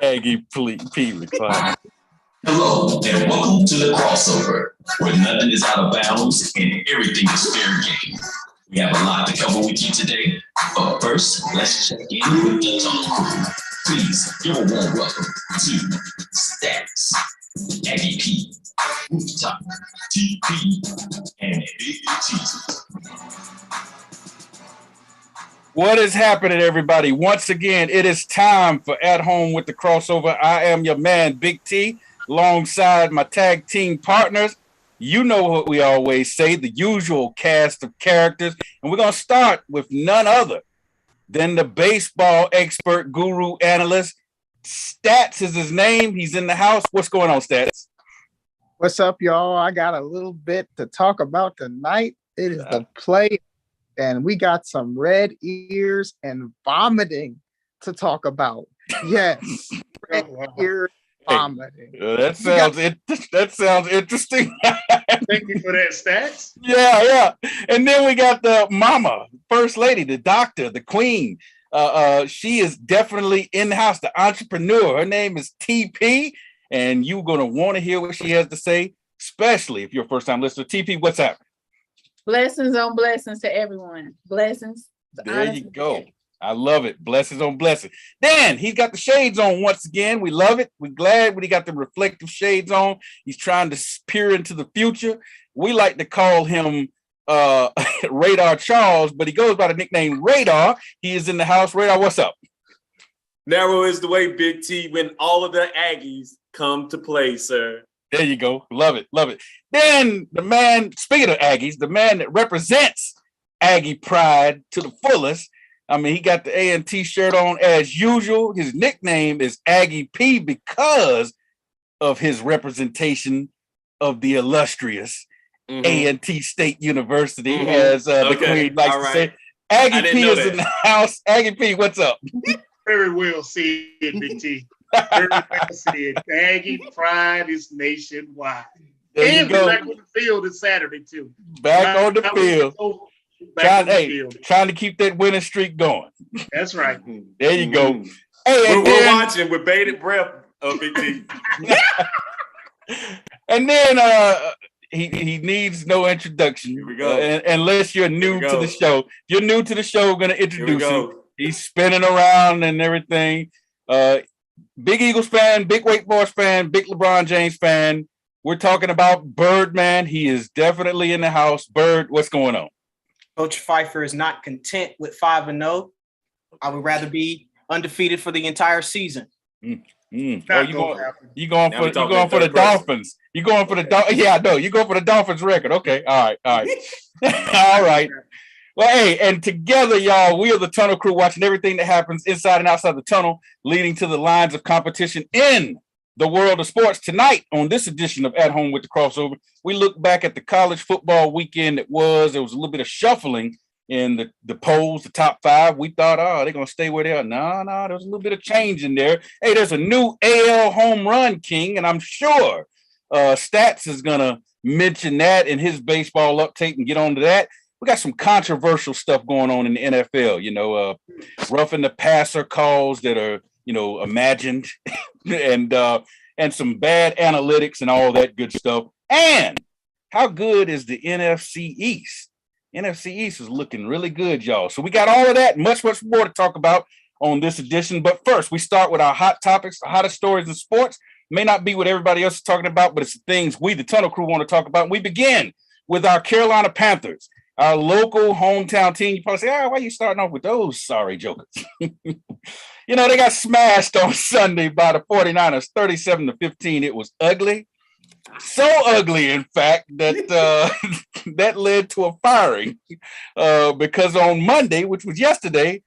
Aggie P recliner. Hello, and welcome to the crossover, where nothing is out of bounds and everything is fair game. We have a lot to cover with you today, but first, let's check in with the Tunnel Crew. Please give a warm welcome to Stats, Aggie P, Rooftop, TP, and Big T. What is happening, everybody? Once again, it is time for At Home with the Crossover. I am your man, Big T, alongside my tag team partners. You know what we always say, the usual cast of characters. And we're going to start with none other than the baseball expert, guru, analyst. Stats is his name. He's in the house. What's going on, Stats? What's up, y'all? I got a little bit to talk about tonight. It is the play. And we got some red ears and vomiting to talk about. Yes, red ears vomiting. That sounds interesting. Thank you for that, Stats. Yeah. And then we got the mama, first lady, the doctor, the queen. She is definitely in the house, the entrepreneur. Her name is TP, and you're going to want to hear what she has to say, especially if you're a first-time listener. TP, what's happening? Blessings on blessings to everyone. Blessings. There you go. I love it. Blessings on blessings. Dan, he's got the shades on once again. We love it. We're glad when he got the reflective shades on. He's trying to peer into the future. We like to call him Radar Charles, but he goes by the nickname Radar. He is in the house. Radar, what's up? Narrow is the way, Big T, when all of the Aggies come to play, sir. There you go. Love it. Then the man, speaking of Aggies, the man that represents Aggie pride to the fullest. I mean, he got the A&T shirt on as usual. His nickname is Aggie P because of his representation of the illustrious A&T State University, as the queen likes to say. Aggie P is in the house. Aggie P, what's up? Very well said, Big T. Very well said. Aggie pride is nationwide. There you go. Back on the field this Saturday, too. Back on the field. Trying to keep that winning streak going. That's right. There you go. Hey, we're watching with bated breath, Big T. And then he needs no introduction. Here we go. Unless you're new to the show. If you're new to the show, we're going to introduce him. He's spinning around and everything. Big Eagles fan, big Wake Forest fan, big LeBron James fan. We're talking about Birdman. He is definitely in the house. Bird, what's going on? Coach Pfeiffer is not content with 5-0. I would rather be undefeated for the entire season. Oh, you going for the Dolphins? You going for the Yeah, I know. You go for the Dolphins record. Okay. All right. All right. Well, hey, and together, y'all, we are the Tunnel Crew, watching everything that happens inside and outside the tunnel, leading to the lines of competition in the world of sports. Tonight, on this edition of At Home with the Crossover, we look back at the college football weekend that was. There was a little bit of shuffling in the polls, the top five. We thought, they're going to stay where they are. No, there was a little bit of change in there. Hey, there's a new AL home run king, and I'm sure Stats is going to mention that in his baseball update and get on to that. We got some controversial stuff going on in the NFL, roughing the passer calls that are, imagined and some bad analytics and all that good stuff. And how good is the NFC East? NFC East is looking really good, y'all. So we got all of that, much more to talk about on this edition. But first, we start with our hot topics, the hottest stories in sports. May not be what everybody else is talking about, but it's the things we, the Tunnel Crew, want to talk about. And we begin with our Carolina Panthers. Our local hometown team. You probably say, why are you starting off with those sorry jokers? They got smashed on Sunday by the 49ers, 37-15. It was ugly. So ugly, in fact, that that led to a firing because on Monday, which was yesterday,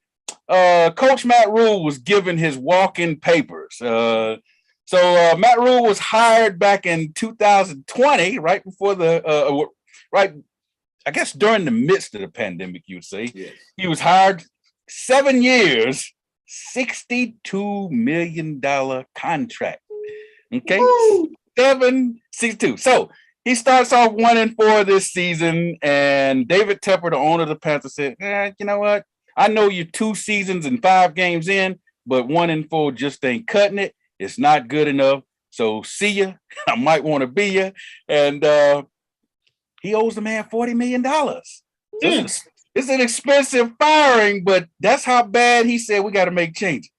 Coach Matt Rule was given his walk-in papers. So Matt Rule was hired back in 2020, right before I guess during the midst of the pandemic, you would say. Yes. He was hired 7 years, $62 million contract. Okay. Woo! 762. So he starts off 1-4 this season, and David Tepper, the owner of the Panthers, said, you know what? I know you're 2 seasons and 5 games in. but 1-4 just ain't cutting it. It's not good enough. So see ya. I might want to be ya. And he owes the man $40 million. It's an expensive firing, but that's how bad he said we got to make changes.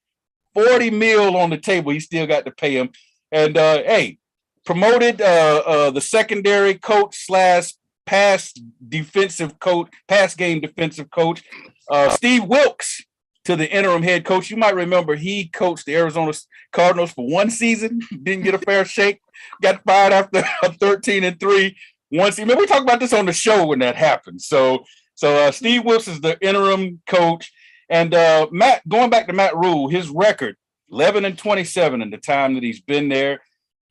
$40 million on the table. He still got to pay him. And hey, promoted the secondary coach / pass game defensive coach, Steve Wilkes, to the interim head coach. You might remember he coached the Arizona Cardinals for one season, didn't get a fair shake, got fired after 13-3. One season. We talked about this on the show when that happened. So Steve Wilkes is the interim coach. And Matt, going back to Matt Rule, his record 11-27 in the time that he's been there.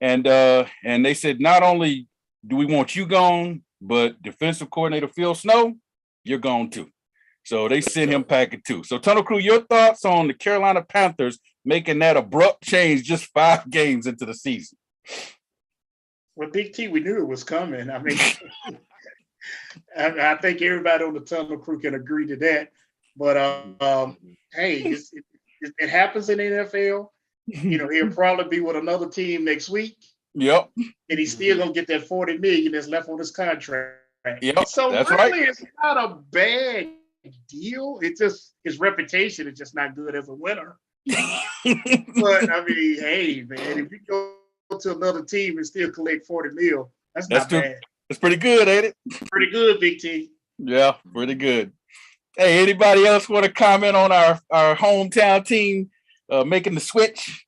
And they said, not only do we want you gone, but defensive coordinator Phil Snow, you're gone too. So they sent him packing too. So Tunnel Crew, your thoughts on the Carolina Panthers making that abrupt change just 5 games into the season? Well, Big T, we knew it was coming. I mean, I think everybody on the Tunnel Crew can agree to that. But hey, it happens in the NFL. You know, he'll probably be with another team next week. Yep. And he's still gonna get that $40 million that's left on his contract. Yep. So that's really, right. It's not a bad deal. It's just his reputation is just not good as a winner. But I mean, hey man, if you go to another team and still collect $40 million, that's not bad. It's pretty good, ain't it? Pretty good, Big T. Yeah, pretty good. Hey, anybody else want to comment on our hometown team making the switch?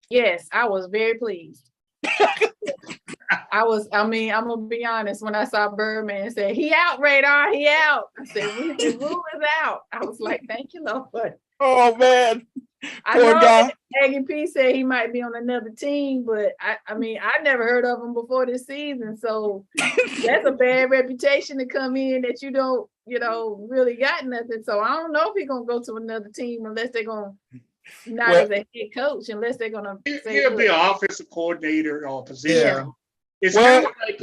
Yes, I was very pleased. I'm gonna be honest, when I saw Birdman say he out, Radar, he out. I said, the rule is out. I was like, thank you, Lord. Oh man. I know that Aggie P said he might be on another team, but I mean, I never heard of him before this season. So that's a bad reputation to come in that you don't, really got nothing. So I don't know if he's gonna go to another team unless they're gonna as a head coach, unless they're gonna he'll be an offensive coordinator or position. Yeah. It's kind of like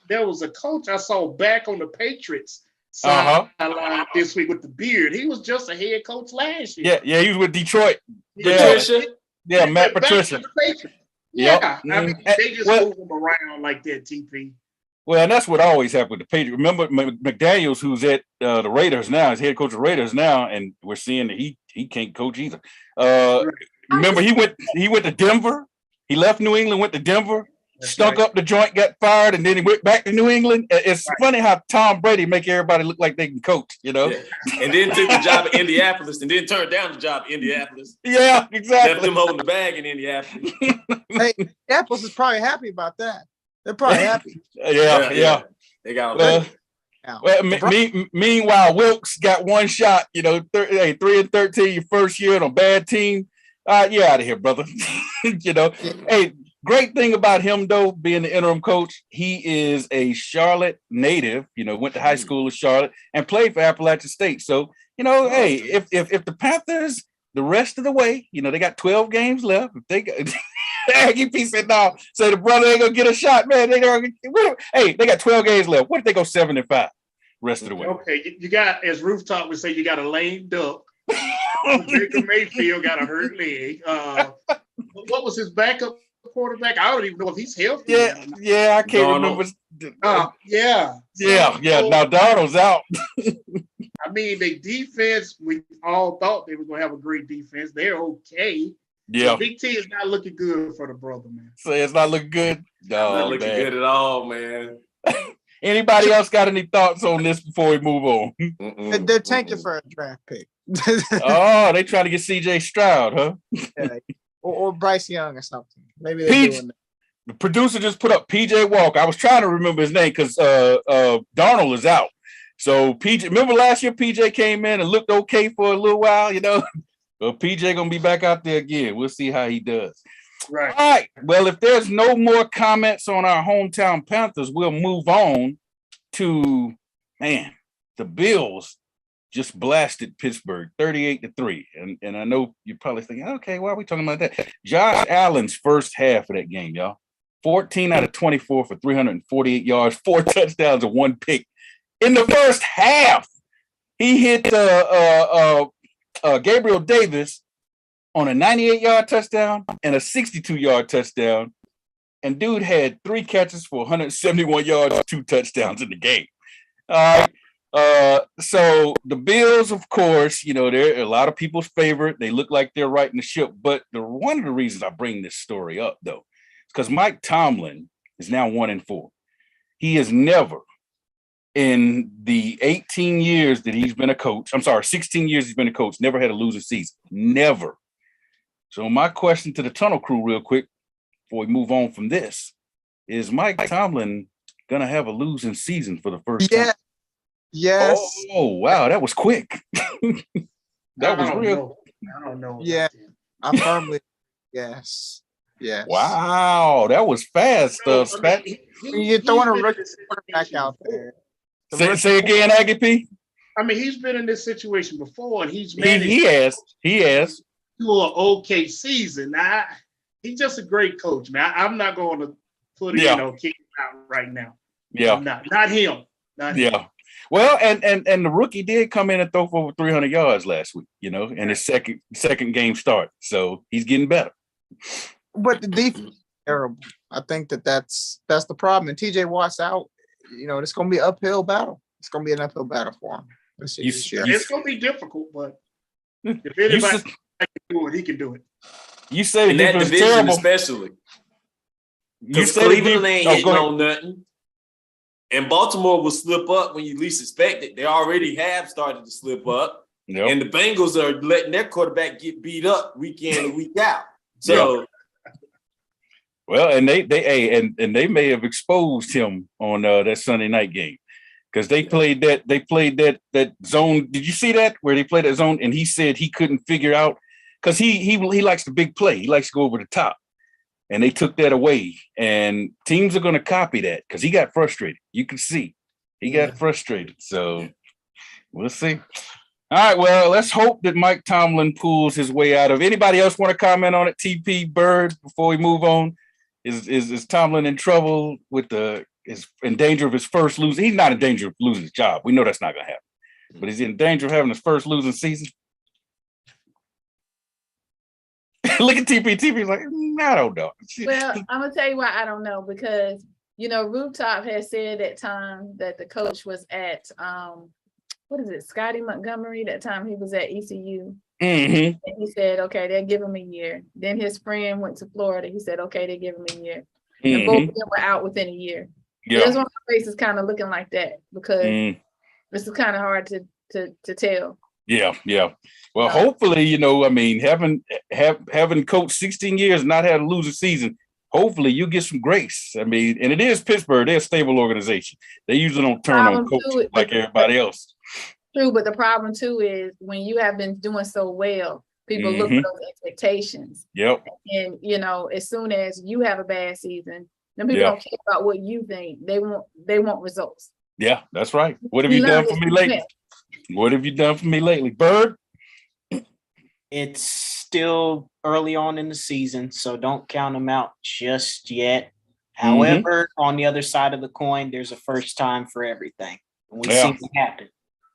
there was a coach I saw back on the Patriots sideline this week with the beard. He was just a head coach last year. Yeah, he was with Detroit. Patricia. Yeah, Matt Patricia. Yeah, I mean, they just move him around like that, TP. Well, and that's what always happened with the Patriots. Remember McDaniels, who's at the Raiders now, is head coach of the Raiders now, and we're seeing that he can't coach either. Remember, he went to Denver. He left New England, went to Denver, stunk up the joint, got fired, and then he went back to New England. It's funny how Tom Brady make everybody look like they can coach, Yeah. And then took the job at Indianapolis, and then turned down the job at Indianapolis. Yeah, exactly. Left them holding the bag in Indianapolis. Hey, Indianapolis is probably happy about that. They're probably happy. Yeah. They got meanwhile, Wilkes got one shot. 3-13, your first year on a bad team. You're out of here, brother. Hey, great thing about him though, being the interim coach, he is a Charlotte native. Went to high school in Charlotte and played for Appalachian State. So hey, if the Panthers the rest of the way, they got 12 games left. If they got Aggie P said no, say the brother ain't gonna get a shot, man. They got 12 games left. What if they go 7-5 rest of the way? Okay, you got, as Rooftop would say, you got a lame duck. Baker Mayfield got a hurt leg. What was his backup quarterback? I don't even know if he's healthy. Yeah, I can't remember. Yeah. Now Darnold's out. I mean, the defense, we all thought they were going to have a great defense. They're okay. Yeah. Big T is not looking good for the brother, man. So it's not looking good? No, not looking good at all, man. Anybody else got any thoughts on this before we move on? They're tanking for a draft pick. They trying to get CJ Stroud, huh? Yeah. Or Bryce Young or something. Maybe they're doing that. The producer just put up PJ Walker. I was trying to remember his name because Darnold is out. So PJ, remember last year PJ came in and looked okay for a little while, Well, PJ gonna be back out there again. We'll see how he does. Right. All right. Well, if there's no more comments on our hometown Panthers, we'll move on to the Bills just blasted Pittsburgh 38-3. And I know you're probably thinking, okay, why are we talking about that? Josh Allen's first half of that game, y'all. 14 out of 24 for 348 yards, 4 touchdowns, and 1 pick. In the first half, he hit Gabriel Davis on a 98-yard touchdown and a 62-yard touchdown. And dude had 3 catches for 171 yards and 2 touchdowns in the game. All right. So the Bills, of course, they're a lot of people's favorite. They look like they're right in the ship. But one of the reasons I bring this story up, though, is because Mike Tomlin is now 1-4. He has never, in the 18 years that he's been a coach, 16 years he's been a coach, never had a losing season. Never. So my question to the Tunnel Crew real quick, before we move on from this, is Mike Tomlin going to have a losing season for the first time? Yes. Oh, wow. That was quick. That was real. I don't know. Yeah. I firmly, yes. Yes. Wow. That was fast. You're throwing a rookie quarterback out there. Say again, Aggie P. I mean, he's been in this situation before, and he's managed. He has. To an okay season. He's just a great coach, man. I'm not going to put kick him out right now. Yeah. I'm not him. Not him. Well, and the rookie did come in and throw for over 300 yards last week, and his second game start. So he's getting better. But the defense is terrible. I think that's the problem. And TJ Watt's out. It's going to be an uphill battle. It's going to be an uphill battle for him. It's going to be difficult, but if anybody can do it, he can do it. You say in that division, terrible. Especially. Because Cleveland ain't hitting on nothing. And Baltimore will slip up when you least expect it. They already have started to slip up. Yep. And the Bengals are letting their quarterback get beat up week in and week out. So well, and they may have exposed him on that Sunday night game. Because they played that zone. Did you see that? Where they played that zone and he said he couldn't figure out. Because he likes the big play. He likes to go over the top. And they took that away. And teams are going to copy that because he got frustrated. You can see. He got frustrated. So we'll see. All right, well, let's hope that Mike Tomlin pulls his way out of. Anybody else want to comment on it? TP, Bird, before we move on? Is Tomlin in trouble is in danger of his first losing? He's not in danger of losing his job. We know that's not going to happen. But is he in danger of having his first losing season? Look at TP. TP's like, I don't know. Well, I'm gonna tell you why I don't know, because Rooftop had said that time that the coach was at Scotty Montgomery, that time he was at ECU. Mm-hmm. And he said, okay, they'll give him a year. Then his friend went to Florida. He said, okay, they give him a year. Mm-hmm. And both of them were out within a year. Yeah. That's why my face is kind of looking like that, because this is kind of hard to tell. Yeah. Well, hopefully, having coached 16 years and not had a losing season, hopefully you get some grace. And it is Pittsburgh. They're a stable organization. They usually don't turn on coach like everybody else. True, but the problem too is when you have been doing so well, people look for those expectations. Yep. And as soon as you have a bad season, then people don't care about what you think. They want results. Yeah, that's right. What have you done for me lately? What have you done for me lately, Bird? It's still early on in the season, so don't count them out just yet. However, on the other side of the coin, there's a first time for everything. And we see what happens.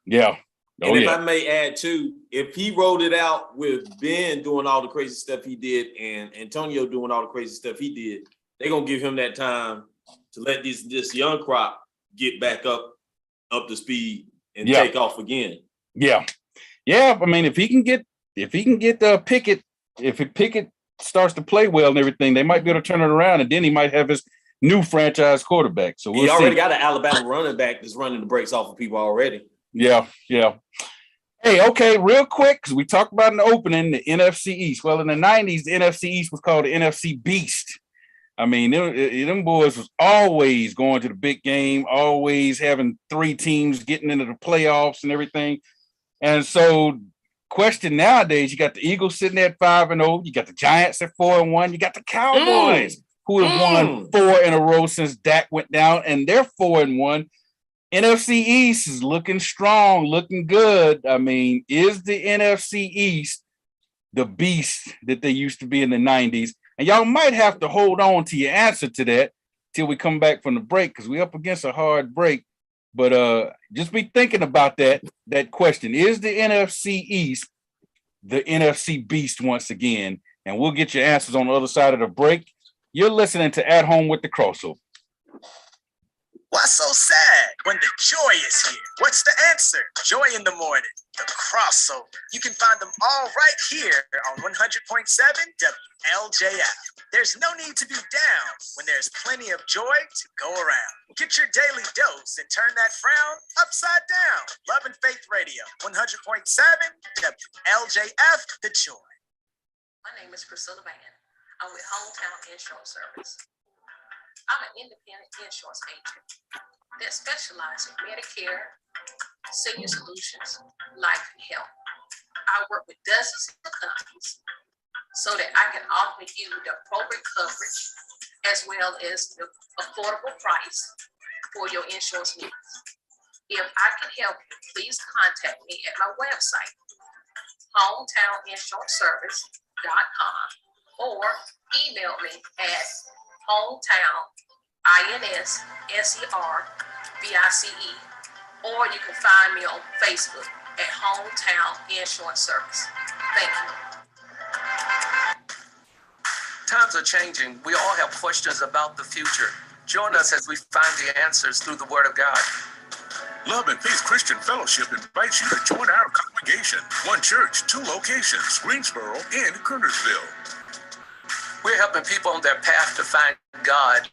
Yeah. And if I may add too, if he rolled it out with Ben doing all the crazy stuff he did and Antonio doing all the crazy stuff he did, they're gonna give him that time to let this young crop get back up to speed and take off again. Yeah. If he can get Pickett, if Pickett starts to play well and everything, they might be able to turn it around, and then he might have his new franchise quarterback. So he already got an Alabama running back that's running the brakes off of people already. Yeah. Hey, okay, real quick, because we talked about in the opening, the NFC East. Well, in the 90s, the NFC East was called the NFC Beast. Them boys was always going to the big game, always having 3 teams getting into the playoffs and everything. And so, question nowadays, you got the Eagles sitting there at 5-0, you got the Giants at 4-1, you got the Cowboys who have won 4 in a row since Dak went down, and they're 4-1. NFC East is looking strong, looking good. Is the NFC East the beast that they used to be in the 90s? And y'all might have to hold on to your answer to that till we come back from the break, because we're up against a hard break. But just be thinking about that question. Is the NFC East the NFC beast once again, and we'll get your answers on the other side of the break. You're listening to At Home with the Crossover. What's so sad when the joy is here? What's the answer? Joy in the morning, the crossover. You can find them all right here on 100.7 WLJF. There's no need to be down when there's plenty of joy to go around. Get your daily dose and turn that frown upside down. Love and Faith Radio, 100.7 WLJF, the joy. My name is Priscilla Van. I'm with Hometown Insurance Service. I'm an independent insurance agent that specializes in Medicare, senior solutions, life, and health. I work with dozens of companies so that I can offer you the appropriate coverage as well as the affordable price for your insurance needs. If I can help you, please contact me at my website, hometowninsuranceservice.com, or email me at hometown.inservice, or you can find me on Facebook at Hometown Insurance Service. Thank you. Times are changing. We all have questions about the future. Join us as we find the answers through the Word of God. Love and Faith Christian Fellowship invites you to join our congregation. One church, 2 locations, Greensboro and Kernersville. We're helping people on their path to find God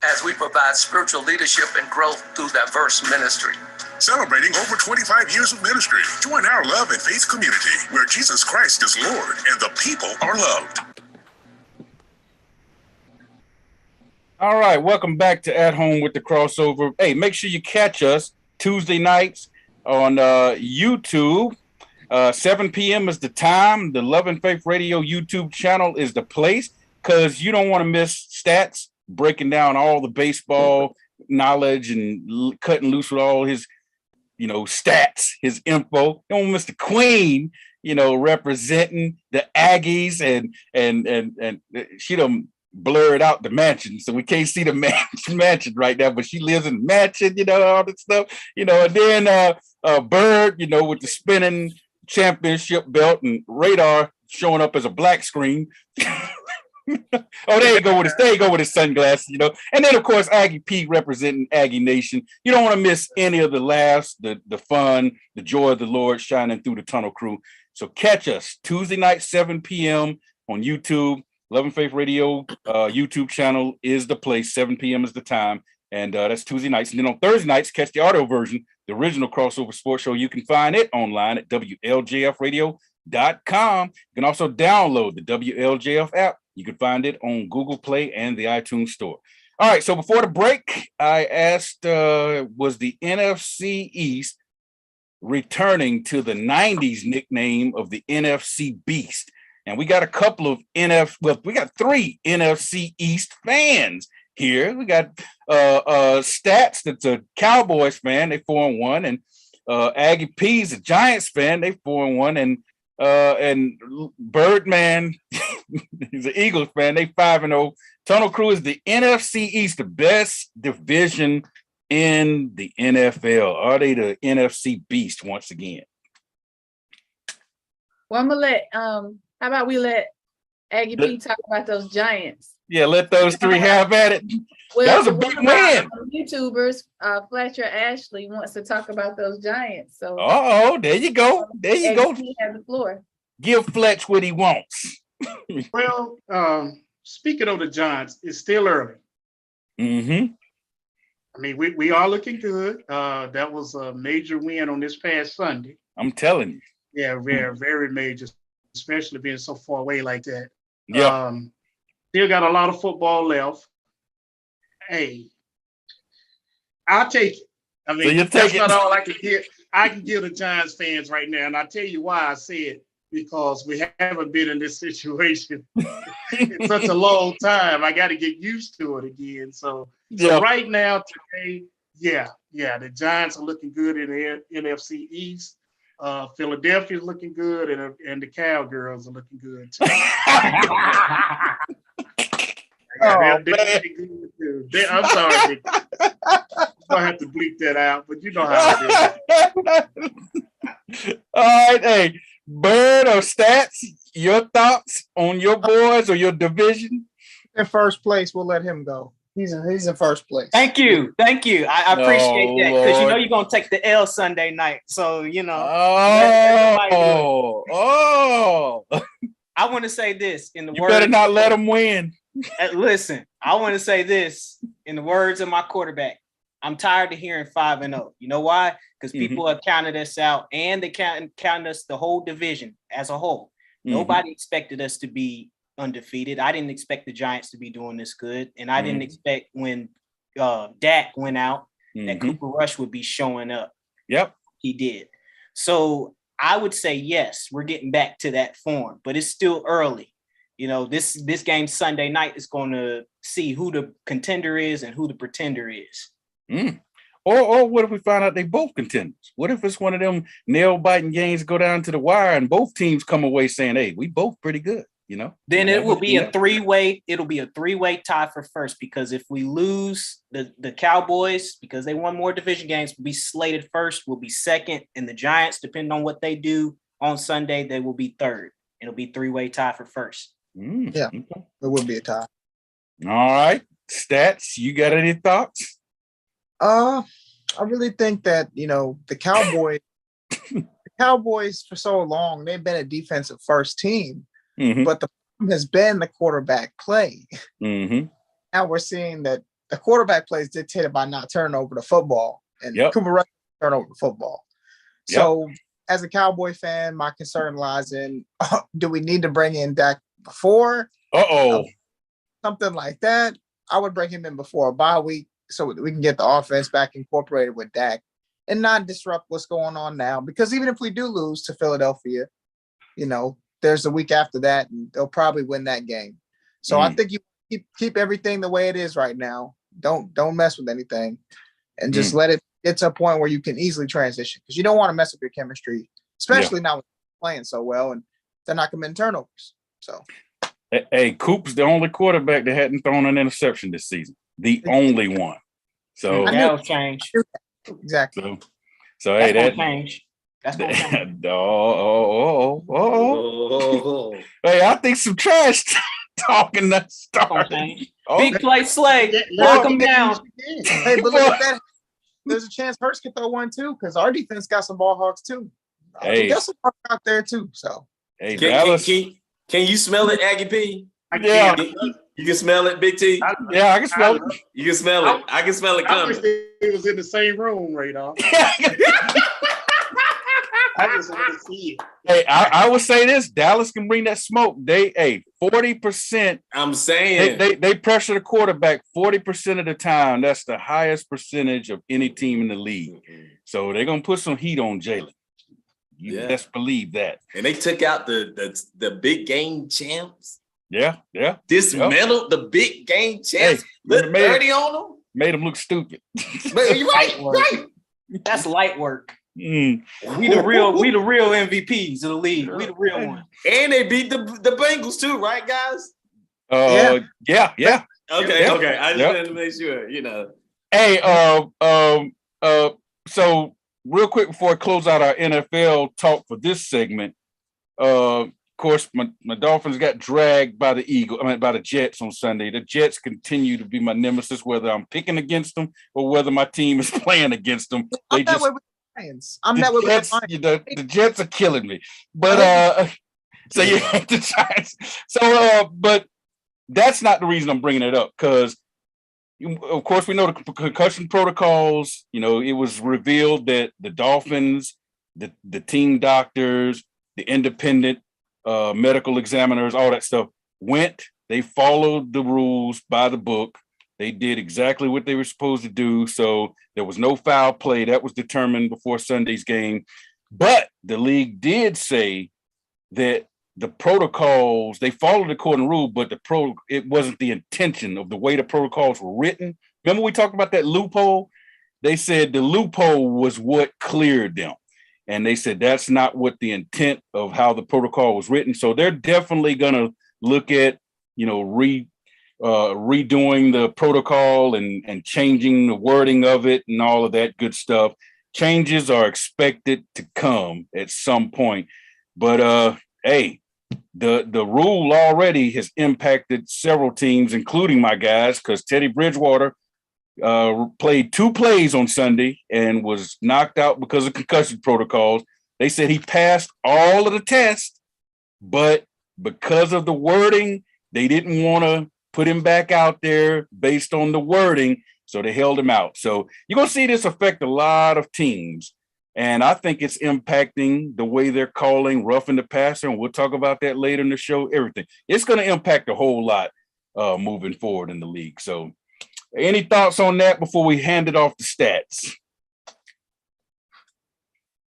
as we provide spiritual leadership and growth through diverse ministry. Celebrating over 25 years of ministry. Join our Love and Faith community where Jesus Christ is Lord and the people are loved. All right, welcome back to At Home with the Crossover. Hey, make sure you catch us Tuesday nights on YouTube. 7 p.m. is the time. The Love and Faith Radio YouTube channel is the place, because you don't want to miss stats, breaking down all the baseball knowledge and cutting loose with all his, stats, his info. You don't want to miss the Queen, representing the Aggies, and she done blurred out the mansion, so we can't see the mansion right now, but she lives in the mansion, all that stuff, and then Bird, with the spinning championship belt, and Radar showing up as a black screen. Oh, there you go with his sunglasses, and then of course Aggie P representing Aggie Nation. You don't want to miss any of the laughs, the fun, the joy of the Lord shining through the Tunnel Crew. So catch us Tuesday night, 7 p.m. on YouTube. Love and Faith Radio YouTube channel is the place. 7 p.m. is the time, and that's Tuesday nights. And then on Thursday nights, catch the audio version, the original crossover sports show. You can find it online at WLJFradio.com. You can also download the WLJF app. You can find it on Google Play and the iTunes Store. All right, so before the break, I asked, was the NFC East returning to the 90s nickname of the NFC Beast? And we got a couple of we got 3 NFC East fans here. We got Stats, that's a Cowboys fan, they 4-1, and Aggie P's a Giants fan, they 4-1, and Birdman, he's an Eagles fan, they 5-0. Tunnel Crew is the NFC East, the best division in the NFL. Are they the NFC Beast once again? Well, I'm gonna let how about we let Aggie P talk about those Giants? Yeah, let those 3 have at it. Well, that was a big win. YouTubers, Fletcher Ashley wants to talk about those Giants. So, there you go. There you go. Have the floor. Give Fletch what he wants. Well, speaking of the Giants, it's still early. Mm-hmm. I mean, we are looking good. That was a major win on this past Sunday. I'm telling you. Yeah, very, very major, especially being so far away like that. Yeah. Still got a lot of football left. Hey, I'll take it. I mean, that's not all I can give. I can give the Giants fans right now, and I'll tell you why I say it, because we haven't been in this situation in such a long time. I got to get used to it again. So right now, today, the Giants are looking good in the NFC East. Philadelphia's looking good, and the Cowgirls are looking good too. I'm sorry. I have to bleep that out, but you know how it is. All right, hey, Bird or Stats, your thoughts on your boys or your division? In first place, we'll let him go. He's in first place. Thank you. I appreciate that because you're gonna take the L Sunday night. So I want to say this in the words. You better not let him win. Listen, I want to say this in the words of my quarterback. I'm tired of hearing 5-0. You know why? Because people have counted us out, and they counted us the whole division as a whole. Nobody expected us to be undefeated. I didn't expect the Giants to be doing this good, and I didn't expect when Dak went out that Cooper Rush would be showing up. Yep, he did. So I would say yes, we're getting back to that form, but it's still early. This game Sunday night is going to see who the contender is and who the pretender is. Or what if we find out they both contenders? What if it's one of them nail-biting games go down to the wire and both teams come away saying, hey, we both pretty good, Then it will be a three-way. It'll be a three-way tie for first, because if we lose the Cowboys, because they won more division games, will be slated first, will be second, and the Giants, depending on what they do on Sunday, they will be third. It'll be three-way tie for first. Yeah, it would be a tie. All right. Stats, you got any thoughts? I really think that, the Cowboys for so long, they've been a defensive first team, but the problem has been the quarterback play. Now we're seeing that the quarterback play is dictated by not turning over the football, and Cooper Rush turn over the football. So as a Cowboy fan, my concern lies in, do we need to bring in Dak before? Something like that. I would bring him in before a bye week, so we can get the offense back incorporated with Dak and not disrupt what's going on now. Because even if we do lose to Philadelphia, there's a week after that, and they'll probably win that game. So I think you keep everything the way it is right now. Don't mess with anything, and just let it get to a point where you can easily transition, because you don't want to mess up your chemistry, especially now with playing so well and they're not committing turnovers. So, hey, Coop's the only quarterback that hadn't thrown an interception this season. The only one. So that'll change. Exactly. So hey, that's gonna change. That's gonna change. Hey, I think some trash talking that started. Big play Slay. Lock them down. Hey, but look at that. There's a chance Hurts can throw one too, because our defense got some ball hogs too. We got some out there too. So hey, can you smell it, Aggie P? Yeah. You can smell it, Big T? Yeah, I can smell it. You can smell it. I can smell it coming. I wish it was in the same room, Radar. I just want to see it. Hey, I would say this: Dallas can bring that smoke. 40%. I'm saying they pressure the quarterback 40% of the time. That's the highest percentage of any team in the league. So they're gonna put some heat on Jalen. You best believe that. And they took out the big game champs. Yeah. Dismantled the big game champs. Look dirty on them. Made them look stupid. Right. That's light work. We the real MVPs of the league. We the real one. And they beat the Bengals too, right, guys? Yeah. Okay. I just wanted to make sure, Hey, so real quick before I close out our NFL talk for this segment, of course, my Dolphins got dragged by the Jets on Sunday. The Jets continue to be my nemesis, whether I'm picking against them or whether my team is playing against them. I'm that way with the Jets are killing me. But so you hate the Giants. So, but that's not the reason I'm bringing it up, because of course we know the concussion protocols. It was revealed that the Dolphins, the team doctors, the independent medical examiners, all that stuff they followed the rules by the book. They did exactly what they were supposed to do. So there was no foul play. That was determined before Sunday's game. But the league did say that the protocols, they followed according to rule, but it wasn't the intention of the way the protocols were written. Remember we talked about that loophole? They said the loophole was what cleared them. And they said that's not what the intent of how the protocol was written. So they're definitely going to look at, redoing the protocol and changing the wording of it and all of that good stuff. Changes are expected to come at some point. But hey, the rule already has impacted several teams, including my guys, because Teddy Bridgewater played 2 plays on Sunday and was knocked out because of concussion protocols. They said he passed all of the tests, but because of the wording, they didn't want to put him back out there based on the wording, so they held him out. So you're going to see this affect a lot of teams, and I think it's impacting the way they're calling roughing the passer, and we'll talk about that later in the show, everything. It's going to impact a whole lot moving forward in the league. So any thoughts on that before we hand it off to stats?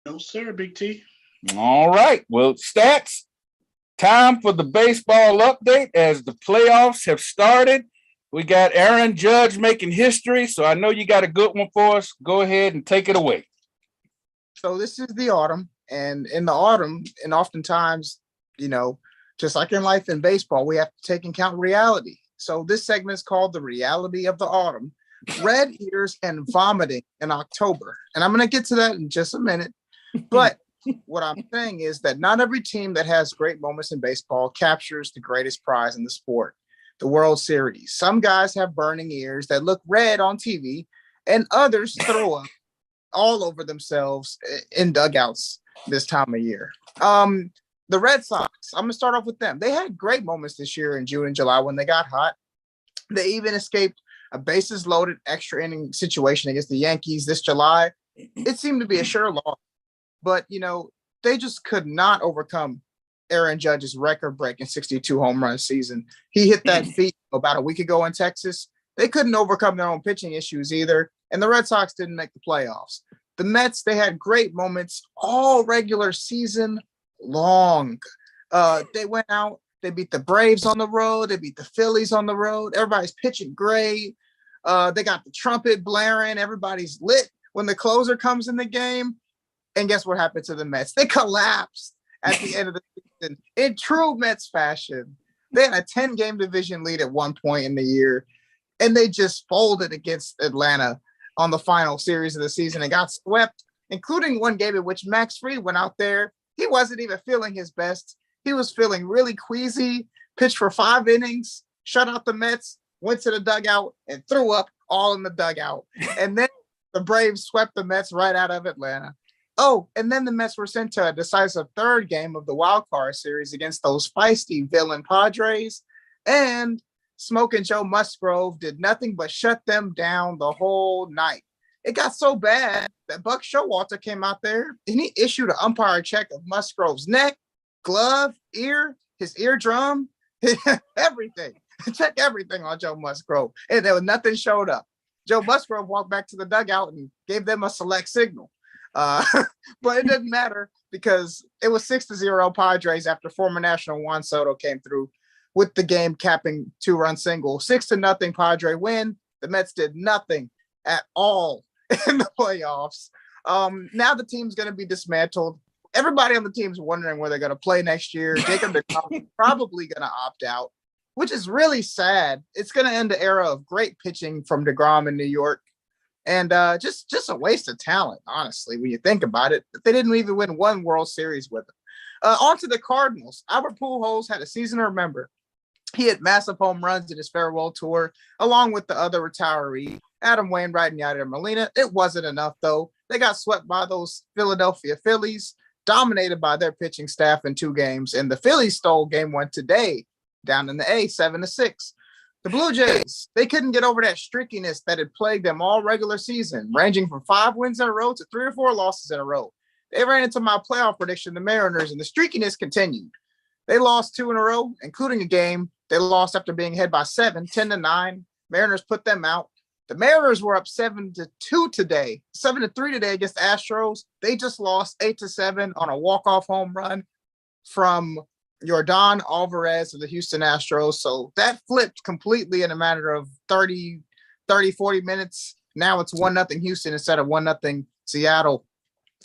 No, sir, Big T. All right. Well, stats, time for the baseball update as the playoffs have started. We got Aaron Judge making history, so I know you got a good one for us. Go ahead and take it away. So this is the autumn, and in the autumn, and oftentimes, just like in life and baseball, we have to take into account reality. So this segment is called The Reality of the Autumn. Red ears and vomiting in October. And I'm going to get to that in just a minute. But what I'm saying is that not every team that has great moments in baseball captures the greatest prize in the sport, the World Series. Some guys have burning ears that look red on TV, and others throw up all over themselves in dugouts this time of year. The Red Sox, I'm going to start off with them. They had great moments this year in June and July when they got hot. They even escaped a bases loaded extra inning situation against the Yankees this July. It seemed to be a sure loss. But, they just could not overcome Aaron Judge's record-breaking 62 home run season. He hit that feat about a week ago in Texas. They couldn't overcome their own pitching issues either, and the Red Sox didn't make the playoffs. The Mets, they had great moments all regular season long. They went out, they beat the Braves on the road, they beat the Phillies on the road. Everybody's pitching great. They got the trumpet blaring. Everybody's lit when the closer comes in the game. And guess what happened to the Mets? They collapsed at the end of the season in true Mets fashion. They had a 10-game division lead at one point in the year, and they just folded against Atlanta on the final series of the season and got swept, including one game in which Max Fried went out there. He wasn't even feeling his best. He was feeling really queasy, pitched for 5 innings, shut out the Mets, went to the dugout, and threw up all in the dugout. And then the Braves swept the Mets right out of Atlanta. Oh, and then the Mets were sent to a decisive 3rd game of the wild card series against those feisty villain Padres. And Smoking Joe Musgrove did nothing but shut them down the whole night. It got so bad that Buck Showalter came out there and he issued an umpire check of Musgrove's neck, glove, ear, his eardrum, everything. Check everything on Joe Musgrove. And there was nothing showed up. Joe Musgrove walked back to the dugout and gave them a select signal. But it didn't matter because it was 6-0 Padres after former national Juan Soto came through with the game capping 2-run single. 6-0 Padre win. The Mets did nothing at all in the playoffs. Now the team's going to be dismantled. Everybody on the team's wondering where they're going to play next year. Jacob DeGrom is probably going to opt out, which is really sad. It's going to end the era of great pitching from DeGrom in New York. And just a waste of talent, honestly, when you think about it. They didn't even win one World Series with them. On to the Cardinals. Albert Pujols had a season to remember. He hit massive home runs in his farewell tour, along with the other retiree, Adam Wainwright and Yadier Molina. It wasn't enough, though. They got swept by those Philadelphia Phillies, dominated by their pitching staff in 2 games. And the Phillies stole game 1 today, down in the A, 7-6. The Blue Jays, they couldn't get over that streakiness that had plagued them all regular season, ranging from 5 wins in a row to 3 or 4 losses in a row. They ran into my playoff prediction, the Mariners, and the streakiness continued. They lost 2 in a row, including a game they lost after being ahead by 7, 10-9. Mariners put them out. The Mariners were up 7-2 today, 7-3 today against the Astros. They just lost 8-7 on a walk-off home run from Yordan Alvarez of the Houston Astros. So that flipped completely in a matter of 40 minutes. Now it's 1-0 Houston instead of 1-0 Seattle.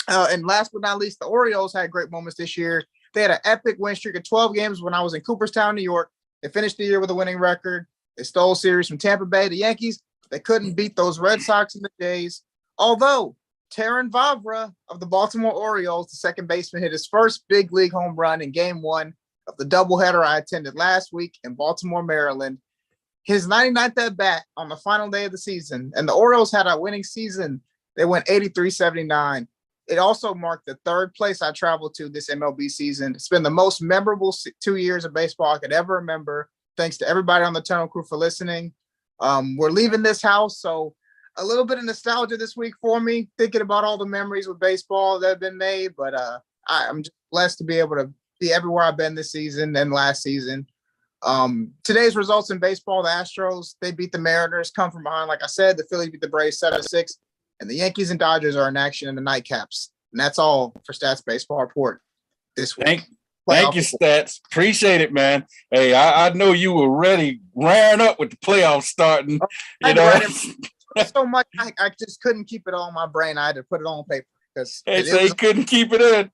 And last but not least, the Orioles had great moments this year. They had an epic win streak of 12 games when I was in Cooperstown, New York. They finished the year with a winning record. They stole series from Tampa Bay. The Yankees, they couldn't beat those Red Sox and the Jays. Although Terrin Vavra of the Baltimore Orioles, the second baseman, hit his first big league home run in Game 1 of the doubleheader I attended last week in Baltimore, Maryland. His 99th at bat on the final day of the season, and the Orioles had a winning season. They went 83-79. It also marked the third place I traveled to this MLB season. It's been the most memorable 2 years of baseball I could ever remember. Thanks to everybody on the Tunnel Crew for listening. We're leaving this house, so a little bit of nostalgia this week for me, thinking about all the memories with baseball that have been made. But I'm just blessed to be able to be everywhere I've been this season and last season. Today's results in baseball: the Astros, they beat the Mariners, come from behind. Like I said, the Phillies beat the Braves 7-6, and the Yankees and Dodgers are in action in the nightcaps. And that's all for Stats Baseball Report this week. Thank you, Stats. Appreciate it, man. Hey, I know you were ready, raring up with the playoffs starting. You know, so much I just couldn't keep it on my brain. I had to put it on paper because he couldn't keep it in.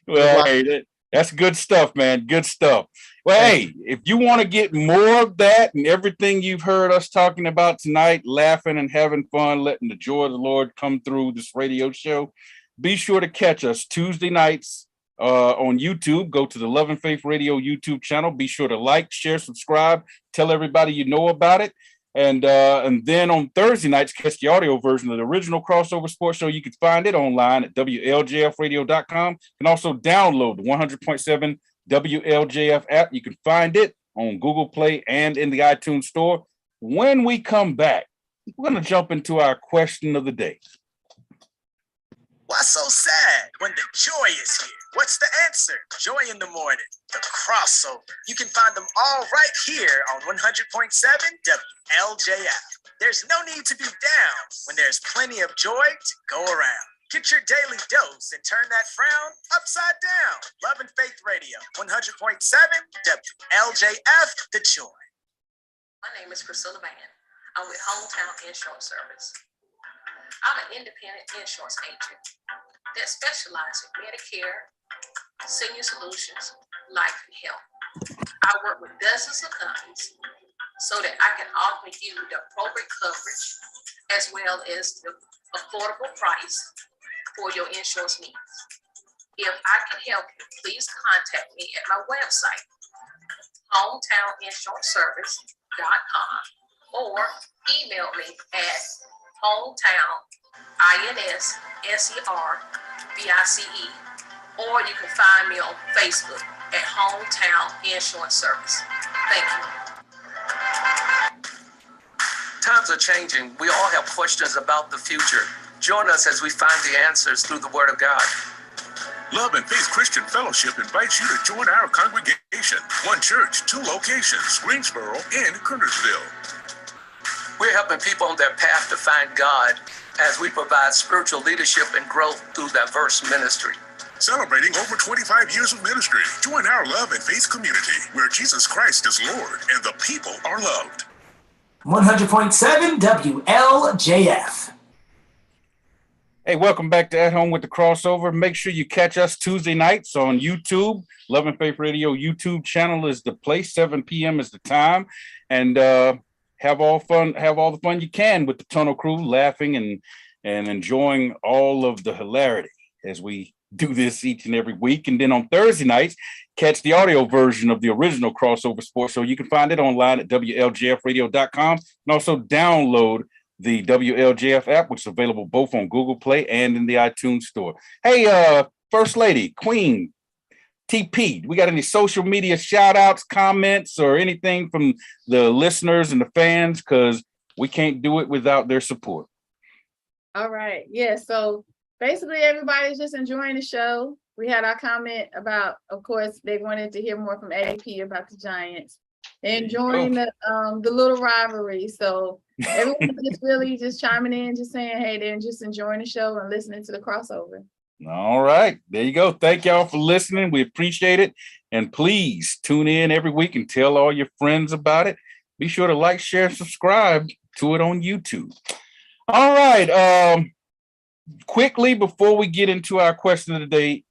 Well, hey, that's good stuff, man. Good stuff. Well, hey, if you want to get more of that and everything you've heard us talking about tonight, laughing and having fun, letting the joy of the Lord come through this radio show, be sure to catch us Tuesday nights on YouTube. Go to the Love and Faith Radio YouTube channel. Be sure to like, share, subscribe, tell everybody you know about it. And then on Thursday nights, catch the audio version of the original Crossover Sports Show. You can find it online at WLJFradio.com. You can also download the 100.7 WLJF app. You can find it on Google Play and in the iTunes Store. When we come back, we're going to jump into our question of the day. Why so sad when the joy is here? What's the answer? Joy in the morning, the crossover. You can find them all right here on 100.7 WLJF. There's no need to be down when there's plenty of joy to go around. Get your daily dose and turn that frown upside down. Love and Faith Radio, 100.7 WLJF, the joy. My name is Priscilla Van. I'm with Hometown Insurance Service. I'm an independent insurance agent that specializes in Medicare, senior solutions, life, and health. I work with dozens of companies so that I can offer you the appropriate coverage as well as the affordable price for your insurance needs. If I can help you, please contact me at my website, hometowninsuranceservice.com, or email me at hometown.insurvice, or you can find me on Facebook at Hometown Insurance Service. Thank you. Times are changing. We all have questions about the future. Join us as we find the answers through the Word of God. Love and Faith Christian Fellowship invites you to join our congregation. One church, 2 locations, Greensboro and Kernersville. We're helping people on their path to find God as we provide spiritual leadership and growth through diverse ministry. Celebrating over 25 years of ministry, join our Love and Faith community where Jesus Christ is Lord and the people are loved. 100.7 WLJF. Hey, welcome back to At Home with the Crossover. Make sure you catch us Tuesday nights on YouTube. Love and Faith Radio YouTube channel is the place. 7 p.m. is the time. And have all the fun you can with the Tunnel Crew, laughing and enjoying all of the hilarity as we do this each and every week. And then on Thursday nights, catch the audio version of the original Crossover Sports Show. You can find it online at WLJFradio.com and also download the WLJF app, which is available both on Google Play and in the iTunes Store. Hey, First Lady, Queen, TP, we got any social media shout outs, comments, or anything from the listeners and the fans? Because we can't do it without their support. All right. Yeah. So basically, everybody's just enjoying the show. We had our comment about, of course, they wanted to hear more from ADP about the Giants. They're enjoying the little rivalry. So everyone's just really just chiming in, just saying, hey, they're just enjoying the show and listening to the crossover. All right. There you go. Thank y'all for listening. We appreciate it. And please tune in every week and tell all your friends about it. Be sure to like, share, and subscribe to it on YouTube. All right. Quickly, before we get into our question of the day,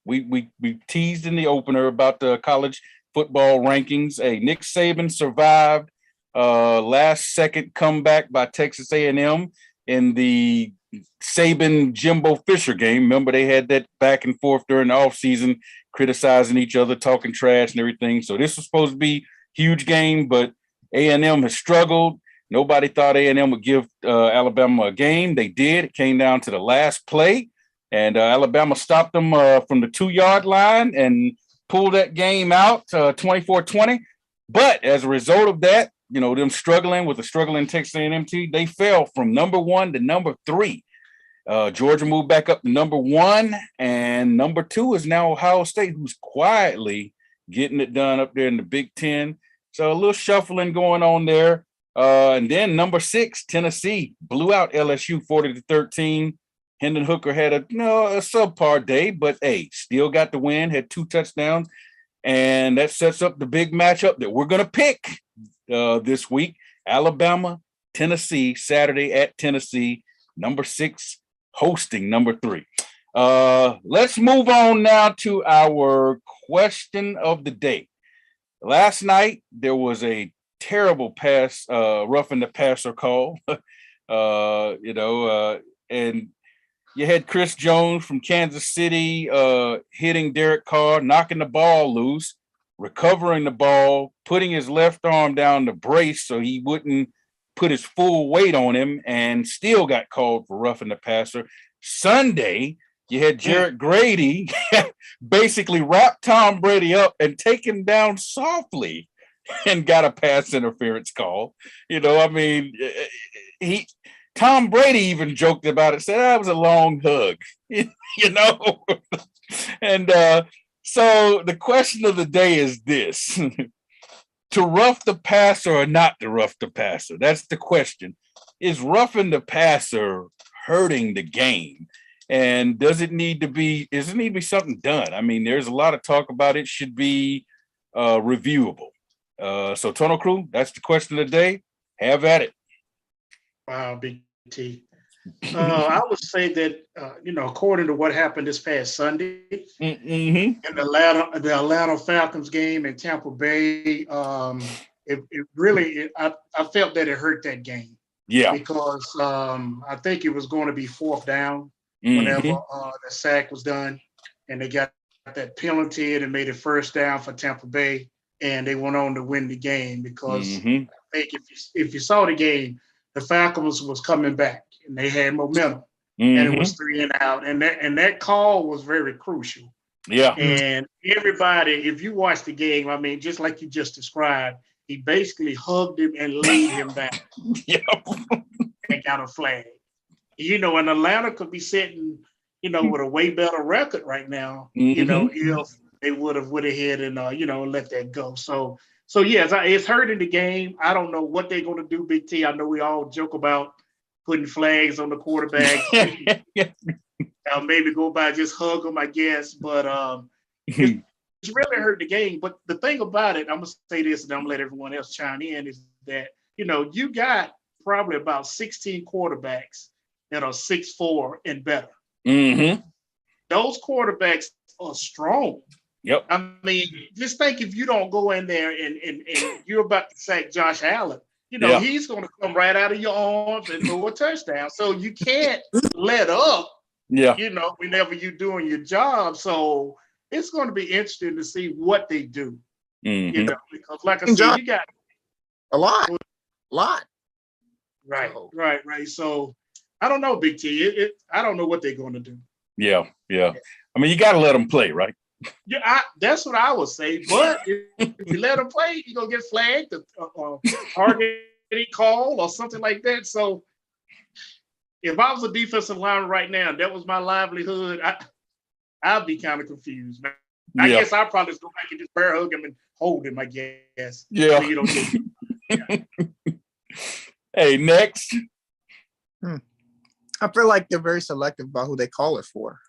we teased in the opener about the college football rankings. Hey, Nick Saban survived last second comeback by Texas A&M in the Saban Jimbo Fisher game. Remember, they had that back and forth during the offseason, criticizing each other, talking trash and everything. So this was supposed to be a huge game, but A&M has struggled. Nobody thought A&M would give Alabama a game. They did. It came down to the last play, and Alabama stopped them from the 2-yard line and pulled that game out 24-20. But as a result of that, them struggling with a struggling Texas A&M team, they fell from number 1 to number 3. Georgia moved back up to number 1, and number 2 is now Ohio State, who's quietly getting it done up there in the Big Ten. So a little shuffling going on there. And then number 6, Tennessee, blew out LSU 40-13. Hendon Hooker had a subpar day, but hey, still got the win, had 2 touchdowns. And that sets up the big matchup that we're going to pick this week. Alabama, Tennessee, Saturday at Tennessee, number 6 hosting number 3. Let's move on now to our question of the day. Last night, there was a terrible pass, roughing the passer call, and you had Chris Jones from Kansas City hitting Derek Carr, knocking the ball loose, recovering the ball, putting his left arm down the brace so he wouldn't put his full weight on him, and still got called for roughing the passer. Sunday, you had Jared Grady basically wrap Tom Brady up and take him down softly and got a pass interference call. Tom Brady even joked about it, said that was a long hug, And so the question of the day is this: to rough the passer or not to rough the passer? That's the question. Is roughing the passer hurting the game? And does it need to be something done? I mean, there's a lot of talk about it should be reviewable. So Tono Crew, that's the question of the day. Have at it. Wow, Big T. I would say that, according to what happened this past Sunday in the Atlanta Falcons game in Tampa Bay, it really, I felt that it hurt that game. Yeah. Because I think it was going to be 4th down whenever the sack was done, and they got that penalty and it made it 1st down for Tampa Bay, and they went on to win the game because I think if you saw the game, the Falcons was coming back and they had momentum, and it was 3 and out, and that call was very crucial. Yeah. And everybody, if you watch the game, I mean, just like you just described, he basically hugged him and laid him down. And got a flag. And Atlanta could be sitting, with a way better record right now, if they would have went ahead and, let that go. So yes, it's hurting the game. I don't know what they're going to do, Big T. I know we all joke about putting flags on the quarterback. Maybe go by, just hug them, I guess. But it's really hurt the game. But the thing about it, I'm going to say this and I'm going to let everyone else chime in, is that, you got probably about 16 quarterbacks that are 6'4" and better. Those quarterbacks are strong. Yep. I mean, just think if you don't go in there and you're about to sack Josh Allen, he's going to come right out of your arms and throw a touchdown. So you can't let up, whenever you're doing your job. So it's going to be interesting to see what they do, because like I said, you got a lot. Right. So I don't know, Big T. I don't know what they're going to do. Yeah. I mean, you got to let them play, right? Yeah, that's what I would say. But if you let them play, you're going to get flagged or targeting call or something like that. So if I was a defensive lineman right now, that was my livelihood, I'd be kind of confused. I guess I'd probably just go back and just bear hug him and hold him, I guess. Yeah. So you don't get Hey, next. I feel like they're very selective about who they call it for.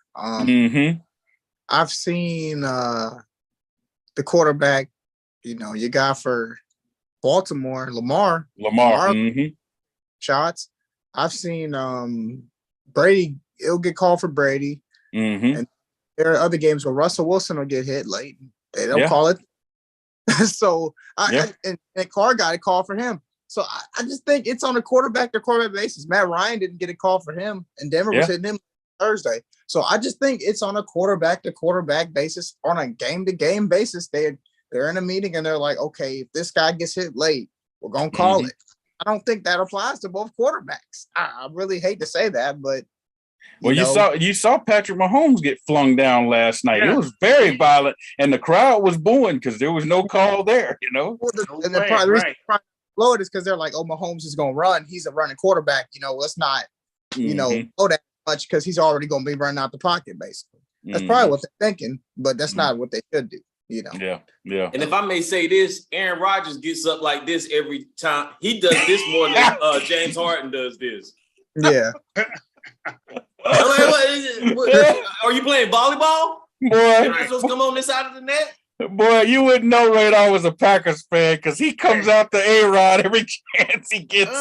I've seen the quarterback, your guy for Baltimore, Lamar. Shots. I've seen Brady. It'll get called for Brady. And there are other games where Russell Wilson will get hit late. They don't call it. So and Carr got a call for him. So I just think it's on a quarterback to quarterback basis. Matt Ryan didn't get a call for him, and Denver was hitting him Thursday. So I just think it's on a quarterback to quarterback basis, on a game to game basis. They're in a meeting and they're like, okay, if this guy gets hit late, we're gonna call it. I don't think that applies to both quarterbacks. I really hate to say that, but you saw Patrick Mahomes get flung down last night. It was very violent, and the crowd was booing because there was no call there. The reason blow it is because they're like, oh, Mahomes is gonna run. He's a running quarterback. Let's not, blow that much because he's already gonna be running out the pocket. Basically, that's probably what they're thinking, but that's not what they should do. Yeah. And if I may say this, Aaron Rodgers gets up like this every time. He does this more than James Harden does this. Yeah. Are you playing volleyball? Boy, you're not supposed to come on this side of the net. Boy, you wouldn't know Radar was a Packers fan because he comes out to A-Rod every chance he gets.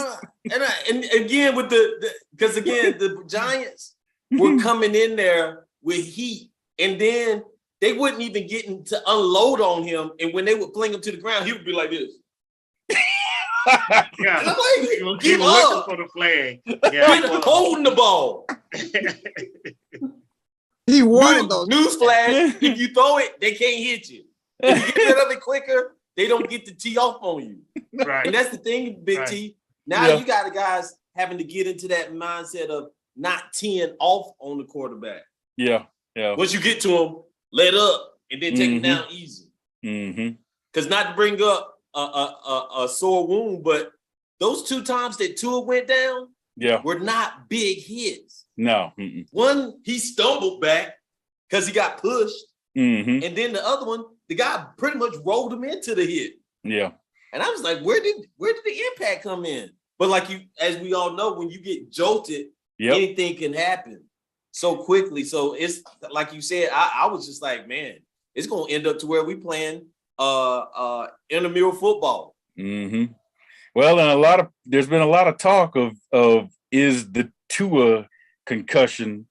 And again with the Giants were coming in there with heat, and then they wouldn't even get to unload on him. And when they would fling him to the ground, he would be like this. Yeah, and I'm like, he was looking for the flag. Yeah, holding the ball. He wanted those. Newsflash: if you throw it, they can't hit you. If you get rid of it quicker, they don't get the tee off on you. Right. And that's the thing, Big T. Now you got the guys having to get into that mindset of not teeing off on the quarterback. Yeah. Once you get to him, let up and then take it down easy. Because not to bring up a sore wound, but those 2 times that Tua went down were not big hits. No. One, he stumbled back because he got pushed. And then the other one, the guy pretty much rolled him into the hit. Yeah. And I was like, where did the impact come in? But as we all know, when you get jolted, anything can happen so quickly. So it's like you said, I was just like, man, it's gonna end up to where we playing intramural football. Well, and there's been a lot of talk of is the Tua concussion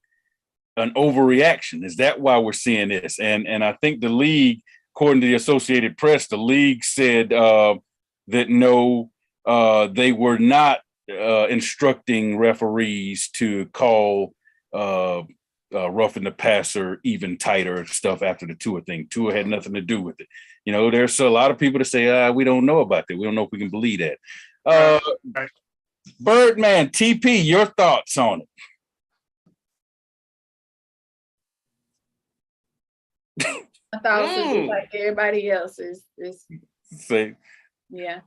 an overreaction? Is that why we're seeing this? And I think the league, according to the Associated Press, the league said that no, they were not instructing referees to call roughing the passer even tighter stuff after the Tua thing. Tua had nothing to do with it. There's a lot of people that say, we don't know about that. We don't know if we can believe that. Birdman, TP, your thoughts on it? I thought it was like everybody else is. Say, yeah.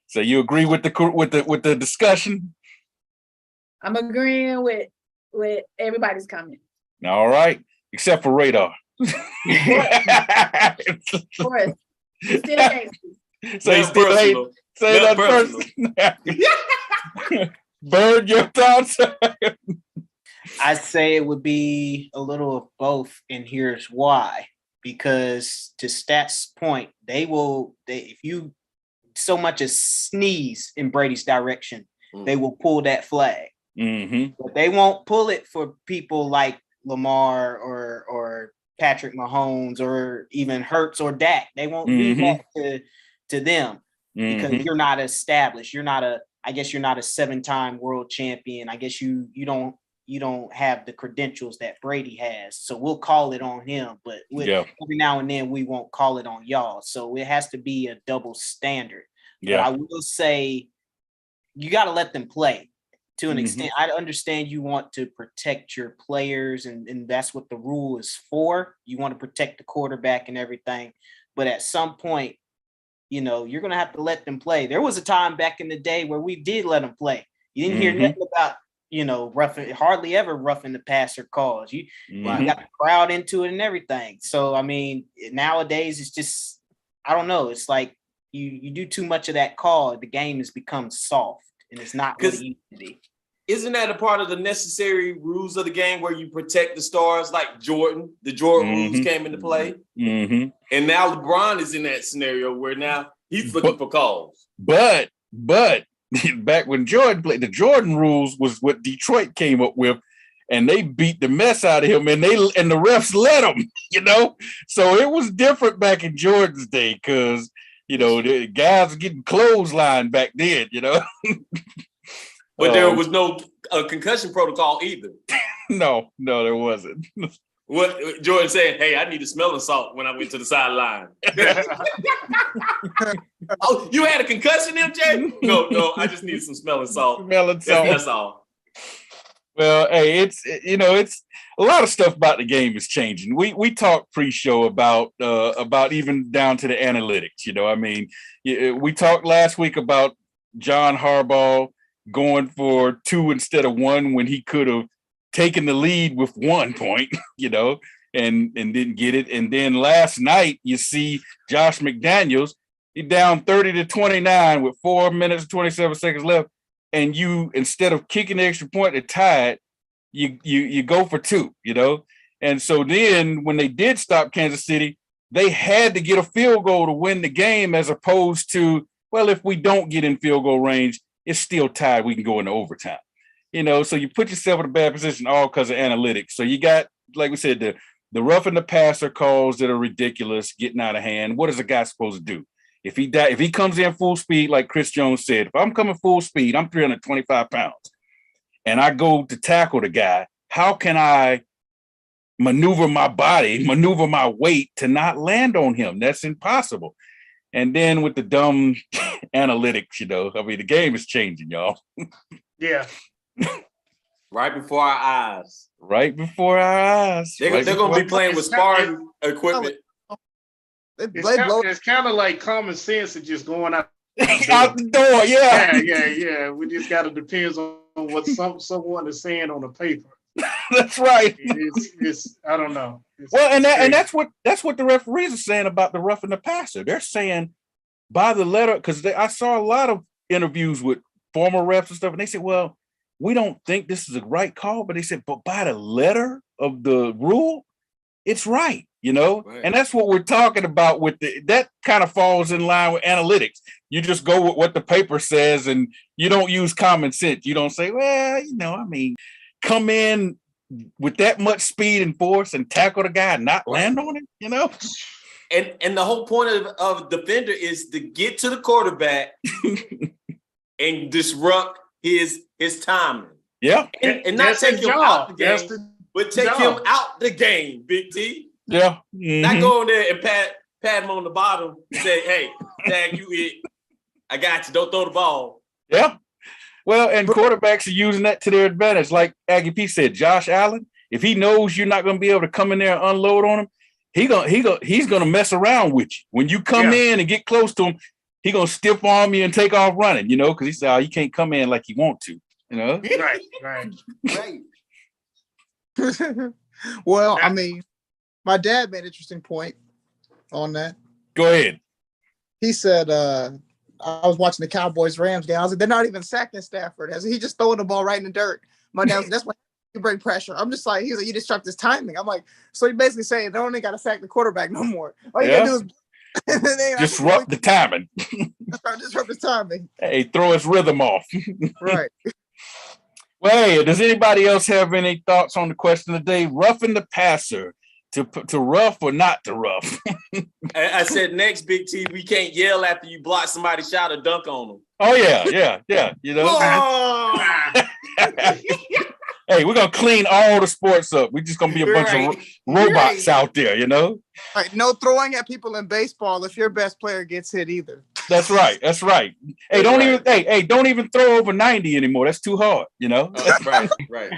So you agree with the discussion? I'm agreeing with everybody's comment. All right, except for Radar. Of course. Still gangsters. So you still hate. Say that person. Bird, your thoughts? I'd say it would be a little of both, and here's why. Because to Stat's point, if you so much as sneeze in Brady's direction, they will pull that flag. But they won't pull it for people like Lamar or Patrick Mahomes or even Hurts or Dak. They won't do that to them because you're not established. I guess you're not a 7-time world champion. I guess you don't have the credentials that Brady has. So we'll call it on him, but every now and then we won't call it on y'all. So it has to be a double standard. But I will say you got to let them play to an extent. I understand you want to protect your players, and that's what the rule is for. You want to protect the quarterback and everything. But at some point, you're going to have to let them play. There was a time back in the day where we did let them play. You didn't hear nothing about hardly ever roughing the passer calls. You got the crowd into it and everything. So, I mean, nowadays it's just, I don't know. It's like you do too much of that call. The game has become soft and it's not what it used to be. Isn't that a part of the necessary rules of the game where you protect the stars like Jordan? The Jordan rules came into play. And now LeBron is in that scenario where now he's looking for calls. But back when Jordan played, the Jordan rules was what Detroit came up with, and they beat the mess out of him, and the refs let him, So it was different back in Jordan's day because, The guys were getting clotheslined back then, But there was no concussion protocol either. No, there wasn't. What Jordan said, hey, I need a smelling salt when I went to the sideline. Oh, you had a concussion, MJ? No, I just need some smelling salt. That's all. Well, hey, it's a lot of stuff about the game is changing. We talked pre-show about even down to the analytics. We talked last week about John Harbaugh going for 2 instead of 1 when he could have taken the lead with 1 point, and didn't get it. And then last night you see Josh McDaniels, he down 30-29 with 4 minutes and 27 seconds left. And you, instead of kicking the extra point to tie it, you go for 2, And so then when they did stop Kansas City, they had to get a field goal to win the game, as opposed to, well, if we don't get in field goal range, it's still tied. We can go into overtime. So you put yourself in a bad position all because of analytics. So you got, like we said, the roughing the passer calls that are ridiculous, getting out of hand. What is a guy supposed to do? If he comes in full speed, like Chris Jones said, if I'm coming full speed, I'm 325 pounds, and I go to tackle the guy, how can I maneuver my body, maneuver my weight to not land on him? That's impossible. And then with the dumb analytics, the game is changing, y'all. Yeah. Right before our eyes. Right before our eyes. They're going to be playing with sparring equipment. It's kind of like common sense and just going out the door. Yeah. We just got to depends on what someone is saying on the paper. That's right. It's I don't know. And that's what the referees are saying about the roughing the passer. They're saying by the letter, because I saw a lot of interviews with former refs and stuff, and they said, well, we don't think this is a right call, but they said, but by the letter of the rule, it's right. Right. And that's what we're talking about with that kind of falls in line with analytics. You just go with what the paper says and you don't use common sense. You don't say, well, come in with that much speed and force and tackle the guy and not land on him, And the whole point of defender is to get to the quarterback and disrupt his timing. Yeah. And not take him out the game, but take him out the game, Big T. Yeah. Not go in there and pat him on the bottom and say, hey, Tag, you it. I got you. Don't throw the ball. Yeah. Well, and quarterbacks are using that to their advantage. Like Aggie P said, Josh Allen, if he knows you're not going to be able to come in there and unload on him, he's going to mess around with you. When you come in and get close to him, he's going to stiff arm you and take off running, because he said, you can't come in like you want to, Right. Well, my dad made an interesting point on that. Go ahead. He said, I was watching the Cowboys-Rams game. I was like, they're not even sacking Stafford. He just throwing the ball right in the dirt. My dad was like, that's why you bring pressure. I'm just like, he's like, you disrupt his timing. I'm like, so you basically saying they don't even got to sack the quarterback no more. All you got to do is disrupt the timing. Disrupt his timing. Hey, throw his rhythm off. Right. Well, hey, does anybody else have any thoughts on the question of the day? Roughing the passer. To rough or not to rough? I said next, Big T, we can't yell after you block somebody's shot or dunk on them. Oh, yeah. Hey, we're going to clean all the sports up. We're just going to be a bunch of robots out there, Right. No throwing at people in baseball if your best player gets hit either. That's right. Hey, don't even throw over 90 anymore. That's too hard, Right.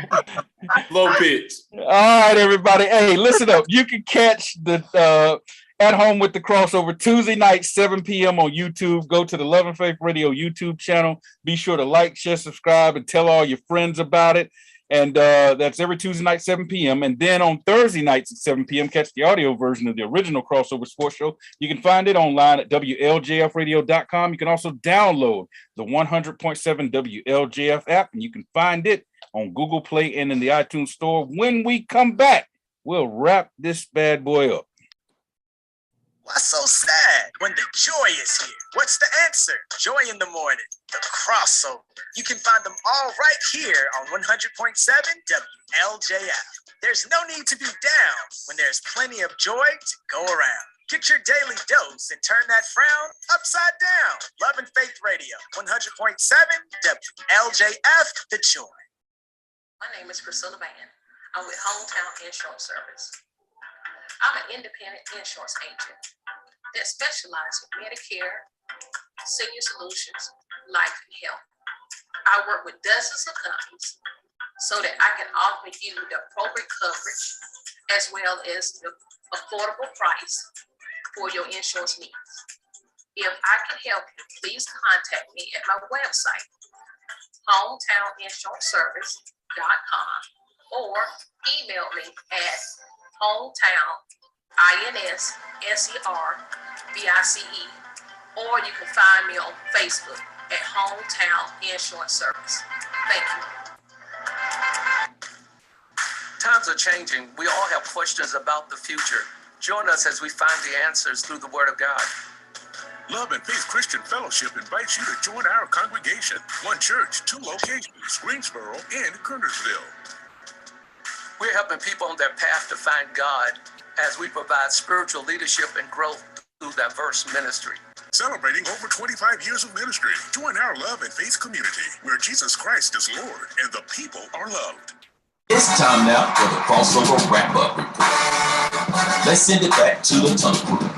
Low pitch. All right, everybody. Hey, listen up. You can catch the At Home with the Crossover Tuesday night, 7 p.m. on YouTube. Go to the Love and Faith Radio YouTube channel. Be sure to like, share, subscribe, and tell all your friends about it. And that's every Tuesday night, 7 p.m. And then on Thursday nights at 7 p.m., catch the audio version of the original Crossover Sports Show. You can find it online at WLJFradio.com. You can also download the 100.7 WLJF app, and you can find it on Google Play and in the iTunes Store. When we come back, we'll wrap this bad boy up. Why so sad when the joy is here? What's the answer? Joy in the morning, the crossover. You can find them all right here on 100.7 WLJF. There's no need to be down when there's plenty of joy to go around. Get your daily dose and turn that frown upside down. Love and Faith Radio, 100.7 WLJF, The Joy. My name is Priscilla Van. I'm with Hometown Insurance Service. I'm an independent insurance agent that specializes in Medicare, senior solutions, life, and health. I work with dozens of companies so that I can offer you the appropriate coverage as well as the affordable price for your insurance needs. If I can help you, please contact me at my website, hometowninsuranceservice.com, or email me at hometown.inservice, or you can find me on Facebook at Hometown Insurance Service. Thank you. Times are changing. We all have questions about the future. Join us as we find the answers through the Word of God. Love and Faith Christian Fellowship invites you to join our congregation. One church, 2 locations, Greensboro and Kernersville. We're helping people on their path to find God as we provide spiritual leadership and growth through diverse ministry. Celebrating over 25 years of ministry. Join our Love and Faith community where Jesus Christ is Lord and the people are loved. It's time now for the crossover wrap-up report. Let's send it back to the tunnel crew.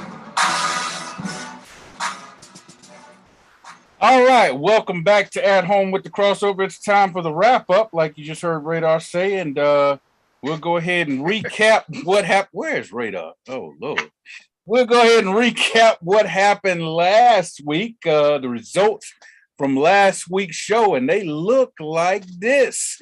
All right, welcome back to At Home with the Crossover. It's time for the wrap-up, like you just heard Radar say, and we'll go ahead and recap what happened. Where's Radar? Oh, Lord. We'll go ahead and recap what happened last week, the results from last week's show, and they look like this.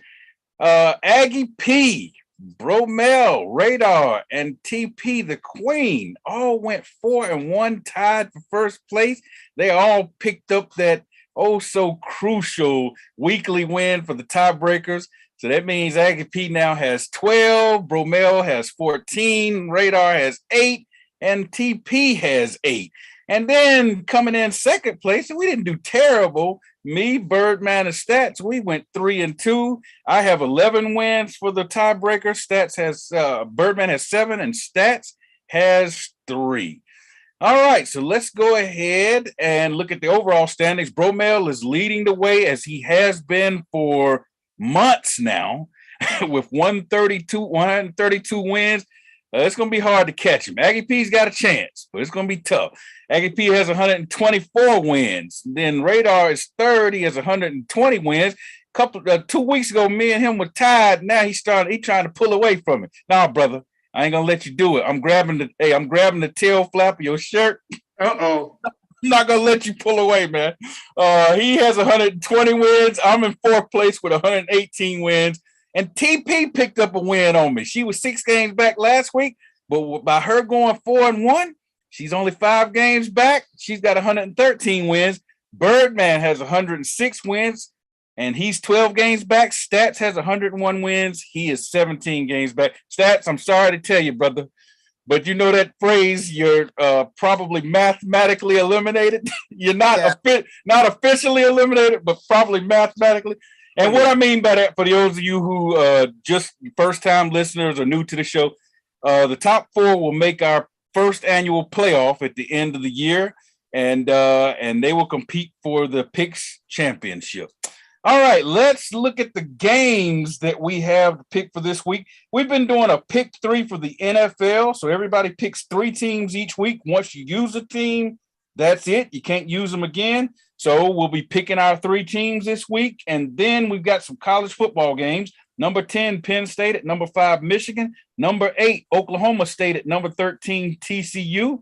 Aggie P, Bromel, Radar, and TP the Queen all went 4-1, tied for first place. They all picked up that oh so crucial weekly win for the tiebreakers. So that means Aggie P now has 12, Bromel has 14, Radar has 8, and TP has 8. And then coming in second place, and we didn't do terrible. Me, Birdman, and Stats, we went 3-2. I have 11 wins for the tiebreaker. Stats has Birdman has 7, and Stats has 3. All right, so let's go ahead and look at the overall standings. Bromel is leading the way as he has been for months now, with 132 wins. It's going to be hard to catch him. Aggie P's got a chance, but it's going to be tough. Aggie P has 124 wins. Then Radar is third. He has 120 wins. 2 weeks ago, me and him were tied. Now he trying to pull away from it. Nah, brother, I ain't gonna let you do it. I'm grabbing the tail flap of your shirt. I'm not gonna let you pull away, man. He has 120 wins. I'm in fourth place with 118 wins. And TP picked up a win on me. She was 6 games back last week, but by her going 4-1, she's only 5 games back. She's got 113 wins. Birdman has 106 wins, and he's 12 games back. Stats has 101 wins. He is 17 games back. Stats, I'm sorry to tell you, brother, but you know that phrase, you're probably mathematically eliminated. You're not officially eliminated, but probably mathematically. And what I mean by that, for those of you who just first-time listeners or new to the show, the top 4 will make our first annual playoff at the end of the year, and they will compete for the Picks Championship. All right, let's look at the games that we have to pick for this week. We've been doing a pick 3 for the NFL, so everybody picks 3 teams each week. Once you use a team, that's it. You can't use them again. So we'll be picking our 3 teams this week. And then we've got some college football games. Number 10, Penn State at number 5, Michigan. Number 8, Oklahoma State at number 13, TCU.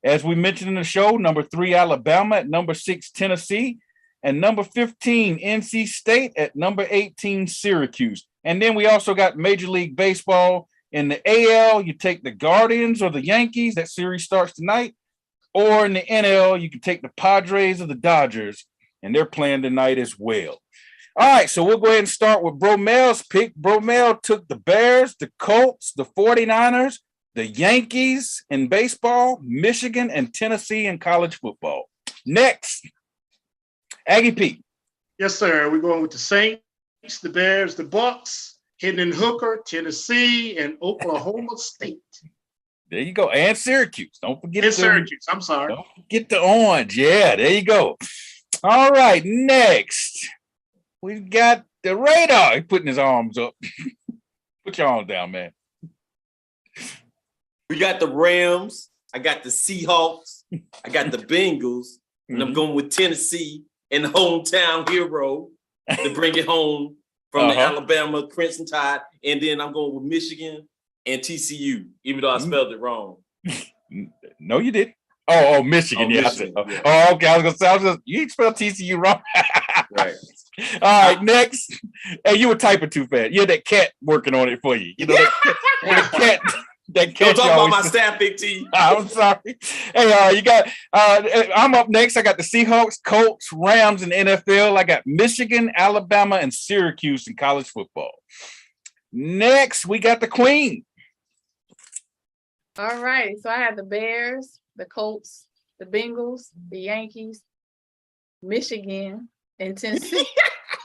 As we mentioned in the show, number 3, Alabama at number 6, Tennessee. And number 15, NC State at number 18, Syracuse. And then we also got Major League Baseball. In the AL, you take the Guardians or the Yankees. That series starts tonight. Or in the NL, you can take the Padres or the Dodgers, and they're playing tonight as well. All right, so we'll go ahead and start with Bromel's pick. Bromel took the Bears, the Colts, the 49ers, the Yankees in baseball, Michigan, and Tennessee in college football. Next, Aggie P. Yes, sir. We're going with the Saints, the Bears, the Bucks, Hendon Hooker, Tennessee, and Oklahoma State. There you go. And Syracuse. Don't forget Syracuse. I'm sorry. Don't forget the Orange. Yeah, there you go. All right, next. We got the Radar. He's putting his arms up. Put your arms down, man. We got the Rams. I got the Seahawks. I got the Bengals. And I'm going with Tennessee and the hometown hero to bring it home from the Alabama Crimson Tide. And then I'm going with Michigan and TCU, even though I spelled it wrong. No, you didn't. Oh, Michigan. Yeah. Michigan, okay. I was going to say, you ain't spelled TCU wrong. Right. All right, next. Hey, you were typing too fast. You had that cat working on it for you. You know, that cat. That Don't talk about my staff, Big T. I'm sorry. Hey, you got. I'm up next. I got the Seahawks, Colts, Rams in the NFL. I got Michigan, Alabama, and Syracuse in college football. Next, we got the Queen. All right. So I have the Bears, the Colts, the Bengals, the Yankees, Michigan, and Tennessee.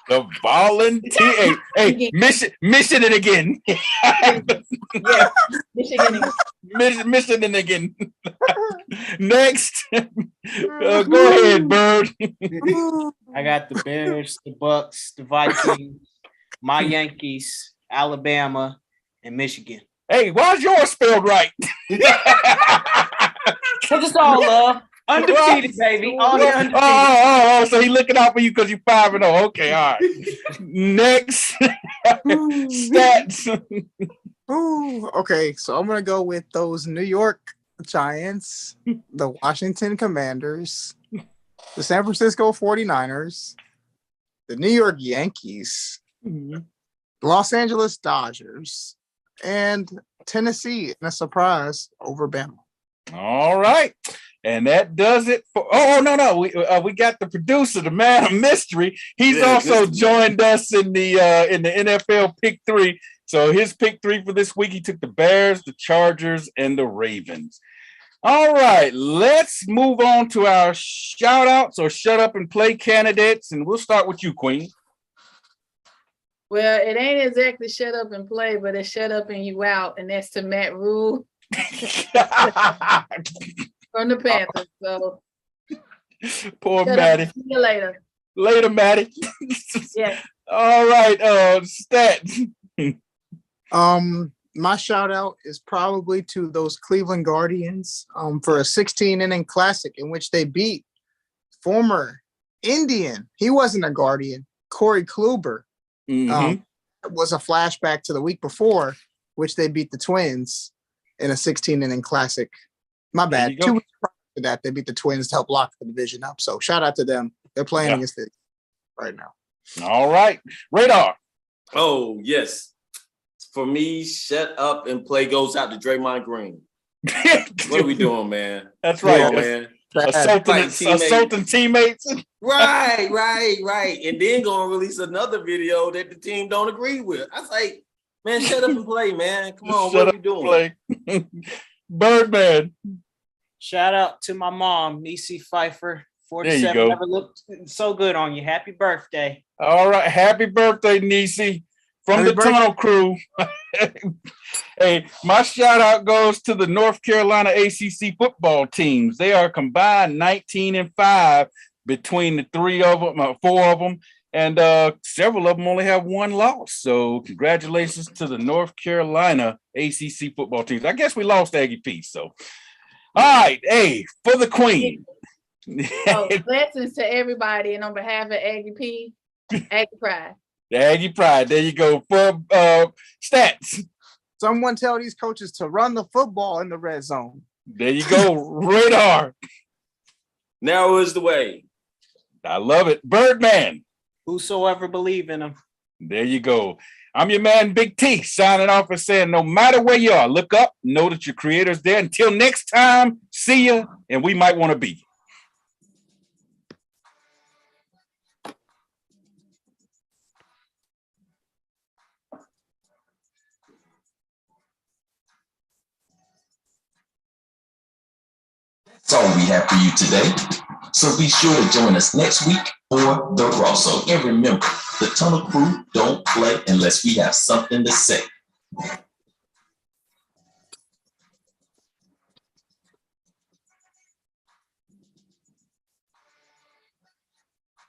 The volunteer. Hey, mission it again. Yeah, Michigan again. Next. Go ahead, Bird. I got the Bears, the Bucks, the Vikings, my Yankees, Alabama, and Michigan. Hey, why's yours spelled right? Because it's all love. Undefeated, baby. All the undefeated. Oh, so he looking out for you because you're 5-0. Okay, all right. Next. Stats. Ooh, okay, so I'm gonna go with those New York Giants, the Washington Commanders, the San Francisco 49ers, the New York Yankees, the Los Angeles Dodgers, and Tennessee in a surprise over Bama. All right. And that does it for. No. We got the producer, the man of mystery. He's also joined us in the NFL pick 3. So his pick 3 for this week, he took the Bears, the Chargers, and the Ravens. All right, let's move on to our shout outs or shut up and play candidates, and we'll start with you, Queen. Well, it ain't exactly shut up and play, but it's shut up and you out, and that's to Matt Rule. From the Panthers. So poor Matty. See you later. Later, Matty. Yeah. All right. Stats. My shout out is probably to those Cleveland Guardians for a 16-inning classic in which they beat former Indian. He wasn't a Guardian. Corey Kluber. It was a flashback to the week before, which they beat the Twins in a 16-inning classic. My bad. 2 weeks prior to that, they beat the Twins to help lock the division up. So shout out to them. They're playing against it right now. All right. Radar. Oh, yes. For me, shut up and play goes out to Draymond Green. What are we doing, man? That's right, man. Assaulting teammates. Right. And then gonna release another video that the team don't agree with. I was like, man, shut up and play, man. Come on, what are we doing? Birdman. Shout out to my mom, Niecy Pfeiffer. 47. There you go. Never looked so good on you. Happy birthday. All right. Happy birthday, Niecy. From the Tunnel Crew. Hey, my shout out goes to the North Carolina ACC football teams. They are combined 19-5 between the 4 of them. And several of them only have 1 loss. So congratulations to the North Carolina ACC football teams. I guess we lost Aggie P. So, all right. Hey, for the Queen. Blessings to everybody. And on behalf of Aggie P, Aggie Pride. The Aggie Pride. There you go. For stats. Someone tell these coaches to run the football in the red zone. There you go. Radar. Narrow is the way. I love it. Birdman. Whosoever believe in him. There you go. I'm your man, Big T, signing off and saying, no matter where you are, look up, know that your creator's there. Until next time, see ya, and we might want to be. That's all we have for you today. So be sure to join us next week for the crossover. And remember, the Tunnel Crew don't play unless we have something to say.